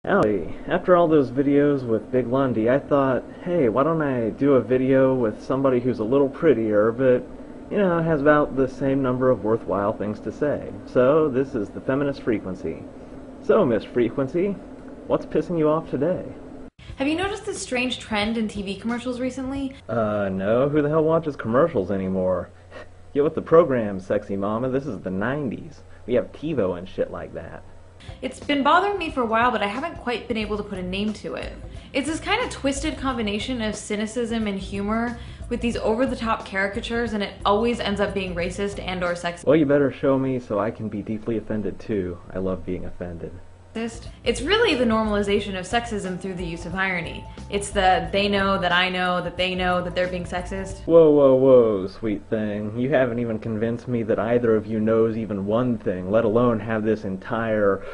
Howdy. After all those videos with Big Lundy, I thought, hey, why don't I do a video with somebody who's a little prettier, but, you know, has about the same number of worthwhile things to say. So, this is the Feminist Frequency. So, Miss Frequency, what's pissing you off today? Have you noticed this strange trend in TV commercials recently? No. Who the hell watches commercials anymore? Get with the program, sexy mama. This is the 90s. We have TiVo and shit like that. It's been bothering me for a while, but I haven't quite been able to put a name to it. It's this kind of twisted combination of cynicism and humor with these over-the-top caricatures, and it always ends up being racist and or sexist. Well, you better show me so I can be deeply offended too. I love being offended. It's really the normalization of sexism through the use of irony. It's the they know that I know that they know that they're being sexist. Whoa, whoa, whoa, sweet thing. You haven't even convinced me that either of you knows even one thing, let alone have this entire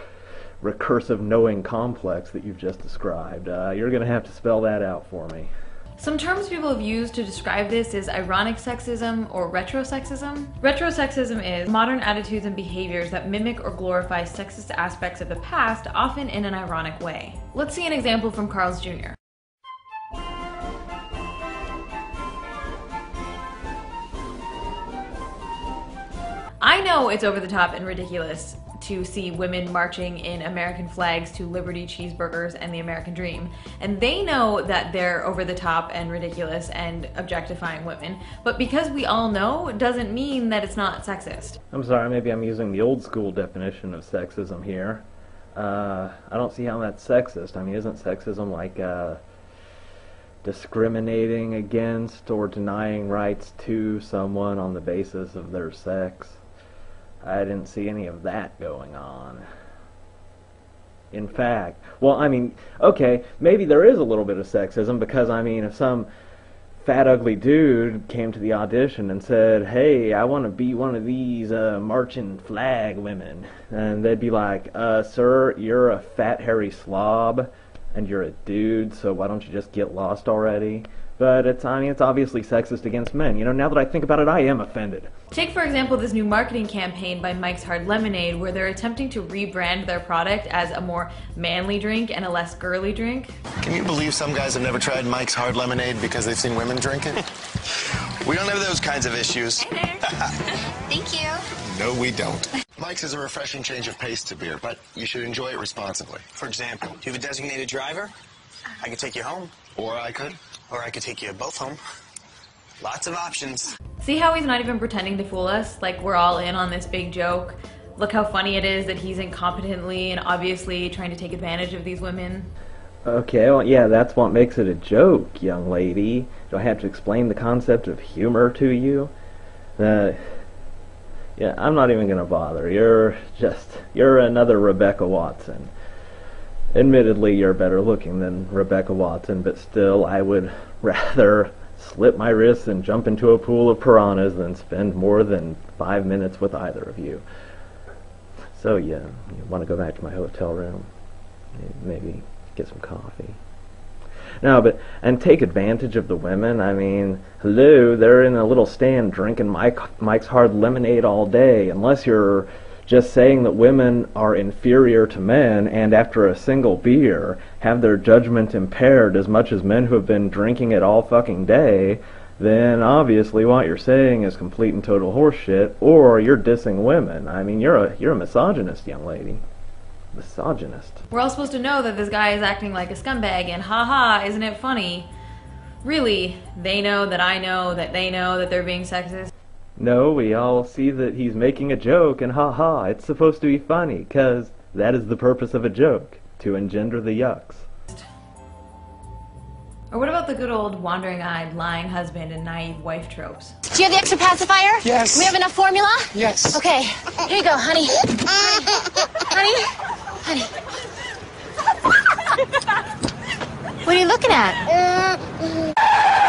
recursive knowing complex that you've just described. You're gonna have to spell that out for me. Some terms people have used to describe this is ironic sexism or retrosexism. Retrosexism is modern attitudes and behaviors that mimic or glorify sexist aspects of the past, often in an ironic way. Let's see an example from Carl's Jr. I know it's over the top and ridiculous to see women marching in American flags to Liberty cheeseburgers and the American dream. And they know that they're over the top and ridiculous and objectifying women. But because we all know, doesn't mean that it's not sexist. I'm sorry, maybe I'm using the old school definition of sexism here. I don't see how that's sexist. I mean, isn't sexism like discriminating against or denying rights to someone on the basis of their sex? I didn't see any of that going on. In fact, well, I mean, okay, maybe there is a little bit of sexism because, I mean, if some fat, ugly dude came to the audition and said, hey, I want to be one of these marching flag women, and they'd be like, sir, you're a fat, hairy slob, and you're a dude, so why don't you just get lost already? But it's obviously sexist against men. You know, now that I think about it, I am offended. Take, for example, this new marketing campaign by Mike's Hard Lemonade, where they're attempting to rebrand their product as a more manly drink and a less girly drink. Can you believe some guys have never tried Mike's Hard Lemonade because they've seen women drink it? We don't have those kinds of issues. Hey there. Thank you. No, we don't. Mike's is a refreshing change of pace to beer, but you should enjoy it responsibly. For example, do you have a designated driver? I could take you home. Or I could. Or I could take you both home. Lots of options. See how he's not even pretending to fool us? Like we're all in on this big joke. Look how funny it is that he's incompetently and obviously trying to take advantage of these women. Okay, well, yeah, that's what makes it a joke, young lady. Do I have to explain the concept of humor to you? Yeah, I'm not even gonna bother. You're another Rebecca Watson. Admittedly, you're better looking than Rebecca Watson, but still, I would rather slip my wrists and jump into a pool of piranhas than spend more than 5 minutes with either of you. So, yeah, you want to go back to my hotel room? Maybe get some coffee. No, and take advantage of the women. I mean, hello, they're in a little stand drinking Mike's Hard Lemonade all day. Unless you're just saying that women are inferior to men and after a single beer have their judgment impaired as much as men who have been drinking it all fucking day, then obviously what you're saying is complete and total horseshit, or you're dissing women. I mean, you're a misogynist, young lady. Misogynist. We're all supposed to know that this guy is acting like a scumbag and haha, isn't it funny? Really, they know that I know that they know that they're being sexist. No, we all see that he's making a joke, and ha-ha, it's supposed to be funny, 'cause that is the purpose of a joke, to engender the yucks. Or what about the good old wandering-eyed, lying husband and naive wife tropes? Do you have the extra pacifier? Yes. We have enough formula? Yes. Okay, here you go, honey. Honey. What are you looking at?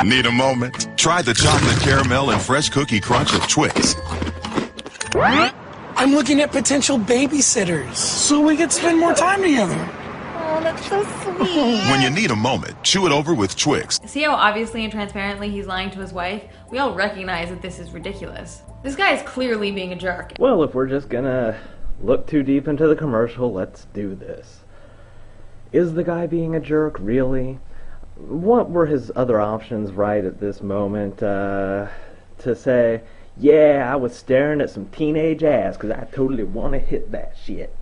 Need a moment? Try the chocolate caramel and fresh cookie crunch of Twix. I'm looking at potential babysitters so we could spend more time together. Oh, that's so sweet. When you need a moment, chew it over with Twix. See how obviously and transparently he's lying to his wife? We all recognize that this is ridiculous. This guy is clearly being a jerk. Well, if we're just gonna look too deep into the commercial, let's do this. Is the guy being a jerk, really? What were his other options right at this moment? To say, yeah, I was staring at some teenage ass because I totally want to hit that shit.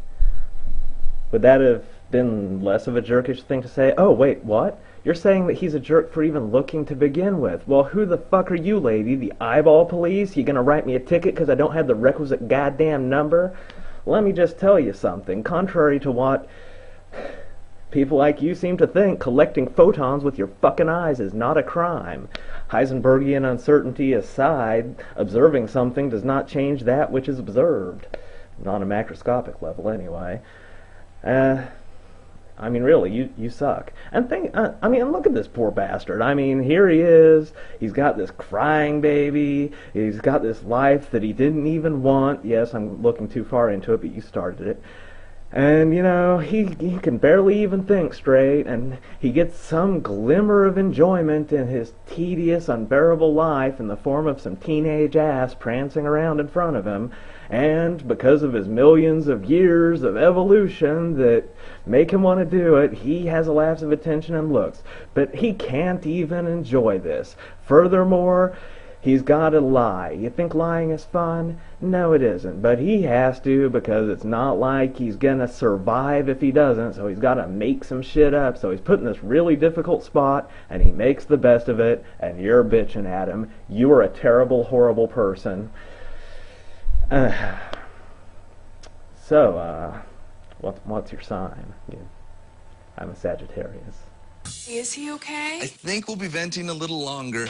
Would that have been less of a jerkish thing to say? Oh, wait, what? You're saying that he's a jerk for even looking to begin with. Well, who the fuck are you, lady? The eyeball police? You gonna write me a ticket because I don't have the requisite goddamn number? Let me just tell you something. Contrary to what people like you seem to think, collecting photons with your fucking eyes is not a crime. Heisenbergian uncertainty aside, observing something does not change that which is observed. Not on a macroscopic level, anyway. I mean, really, you suck. And look at this poor bastard. I mean, here he is. He's got this crying baby. He's got this life that he didn't even want. Yes, I'm looking too far into it, but you started it. And, you know, he can barely even think straight, and he gets some glimmer of enjoyment in his tedious, unbearable life in the form of some teenage ass prancing around in front of him. And because of his millions of years of evolution that make him want to do it, he has a lapse of attention and looks. But he can't even enjoy this. Furthermore, he's got to lie. You think lying is fun? No, it isn't. But he has to, because it's not like he's gonna survive if he doesn't, so he's got to make some shit up. So he's put in this really difficult spot, and he makes the best of it, and you're bitching at him. You are a terrible, horrible person. What's your sign? I'm a Sagittarius. Is he okay? I think we'll be venting a little longer.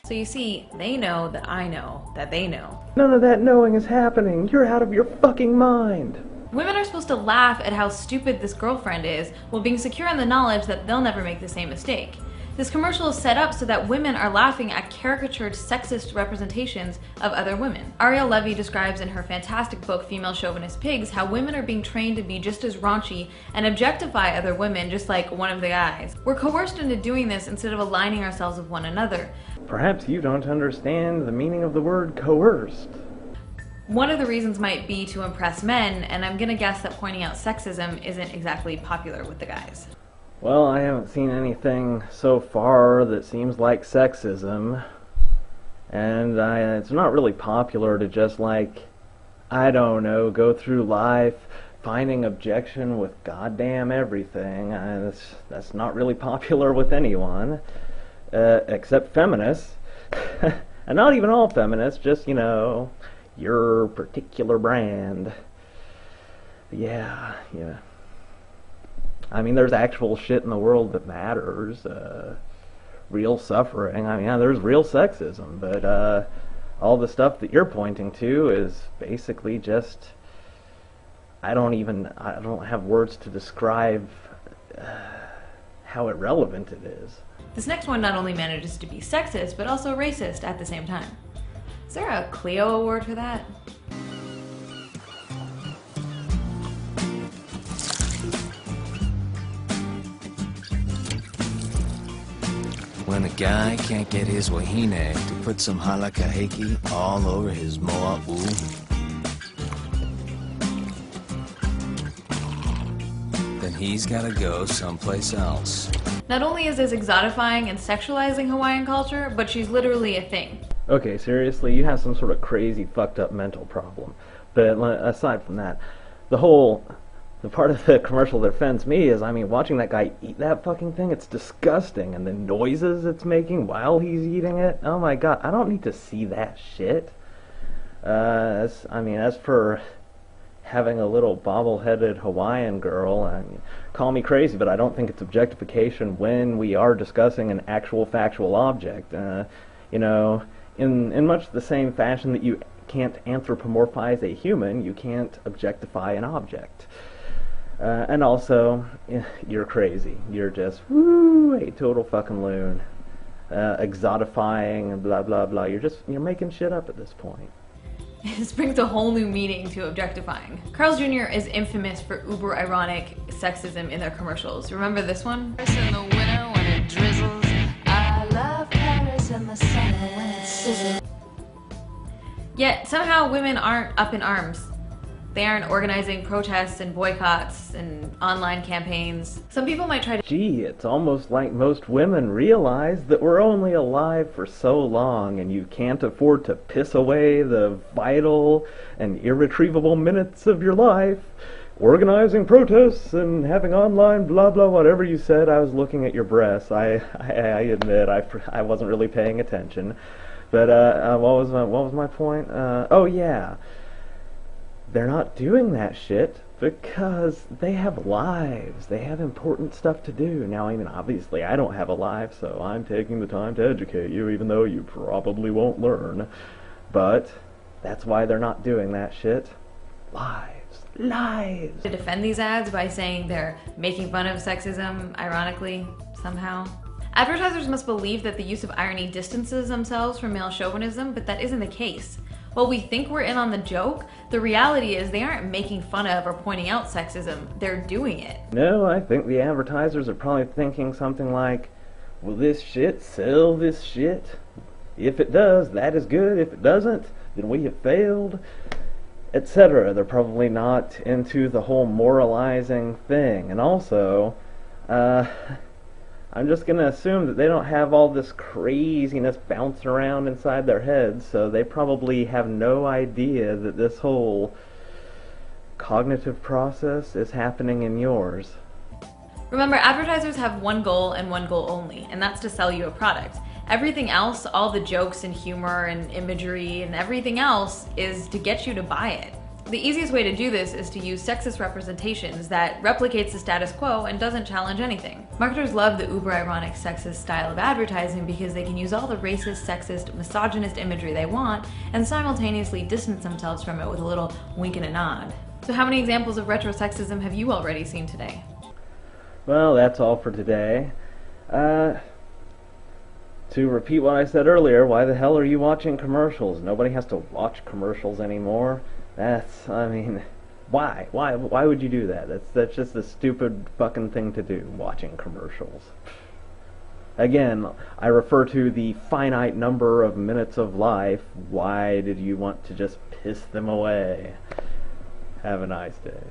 So you see, they know that I know that they know. None of that knowing is happening. You're out of your fucking mind. Women are supposed to laugh at how stupid this girlfriend is while being secure in the knowledge that they'll never make the same mistake. This commercial is set up so that women are laughing at caricatured sexist representations of other women. Ariel Levy describes in her fantastic book Female Chauvinist Pigs how women are being trained to be just as raunchy and objectify other women just like one of the guys. We're coerced into doing this instead of aligning ourselves with one another. Perhaps you don't understand the meaning of the word coerced. One of the reasons might be to impress men, and I'm gonna guess that pointing out sexism isn't exactly popular with the guys. Well, I haven't seen anything so far that seems like sexism, and it's not really popular to just, like, I don't know, go through life finding objection with goddamn everything. That's not really popular with anyone, except feminists. And not even all feminists, just, you know, your particular brand. Yeah. I mean, there's actual shit in the world that matters, real suffering. I mean, yeah, there's real sexism, but all the stuff that you're pointing to is basically just, I don't have words to describe how irrelevant it is. This next one not only manages to be sexist, but also racist at the same time. Is there a Clio award for that? When a guy can't get his wahine to put some halakahiki all over his moa'u, then he's gotta go someplace else. Not only is this exotifying and sexualizing Hawaiian culture, but she's literally a thing. Okay, seriously, you have some sort of crazy fucked up mental problem. But aside from that, the part of the commercial that offends me is, I mean, watching that guy eat that fucking thing, it's disgusting. And the noises it's making while he's eating it, oh my god, I don't need to see that shit. As for having a little bobble-headed Hawaiian girl, I mean, call me crazy, but I don't think it's objectification when we are discussing an actual factual object. You know, in much the same fashion that you can't anthropomorphize a human, you can't objectify an object. And also, you're crazy. You're just, a total fucking loon. Exotifying and blah blah blah. You're making shit up at this point. This brings a whole new meaning to objectifying. Carl's Jr. is infamous for uber-ironic sexism in their commercials. Remember this one? In the winter when it drizzles, I love Paris in the summer when it sizzles. Yet somehow women aren't up in arms. They aren't organizing protests and boycotts and online campaigns. Some people might try to— Gee, it's almost like most women realize that we're only alive for so long and you can't afford to piss away the vital and irretrievable minutes of your life organizing protests and having online blah blah whatever you said. I was looking at your breasts. I admit I wasn't really paying attention. But what was my point? Oh yeah. They're not doing that shit because they have lives. They have important stuff to do. Now, I mean, obviously, I don't have a life, so I'm taking the time to educate you, even though you probably won't learn. But that's why they're not doing that shit. Lives. to defend these ads by saying they're making fun of sexism, ironically, somehow. Advertisers must believe that the use of irony distances themselves from male chauvinism, but that isn't the case. While we think we're in on the joke, the reality is they aren't making fun of or pointing out sexism, they're doing it. No, I think the advertisers are probably thinking something like, will this shit sell this shit? If it does, that is good. If it doesn't, then we have failed, etc. They're probably not into the whole moralizing thing. And also, I'm just going to assume that they don't have all this craziness bouncing around inside their heads, so they probably have no idea that this whole cognitive process is happening in yours. Remember, advertisers have one goal and one goal only, and that's to sell you a product. Everything else, all the jokes and humor and imagery and everything else, is to get you to buy it. The easiest way to do this is to use sexist representations that replicates the status quo and doesn't challenge anything. Marketers love the uber-ironic sexist style of advertising because they can use all the racist, sexist, misogynist imagery they want and simultaneously distance themselves from it with a little wink and a nod. So how many examples of retro-sexism have you already seen today? Well, that's all for today. To repeat what I said earlier, why the hell are you watching commercials? Nobody has to watch commercials anymore. That's, I mean, why? Why would you do that? That's just a stupid fucking thing to do, watching commercials. Again, I refer to the finite number of minutes of life. Why did you want to just piss them away? Have a nice day.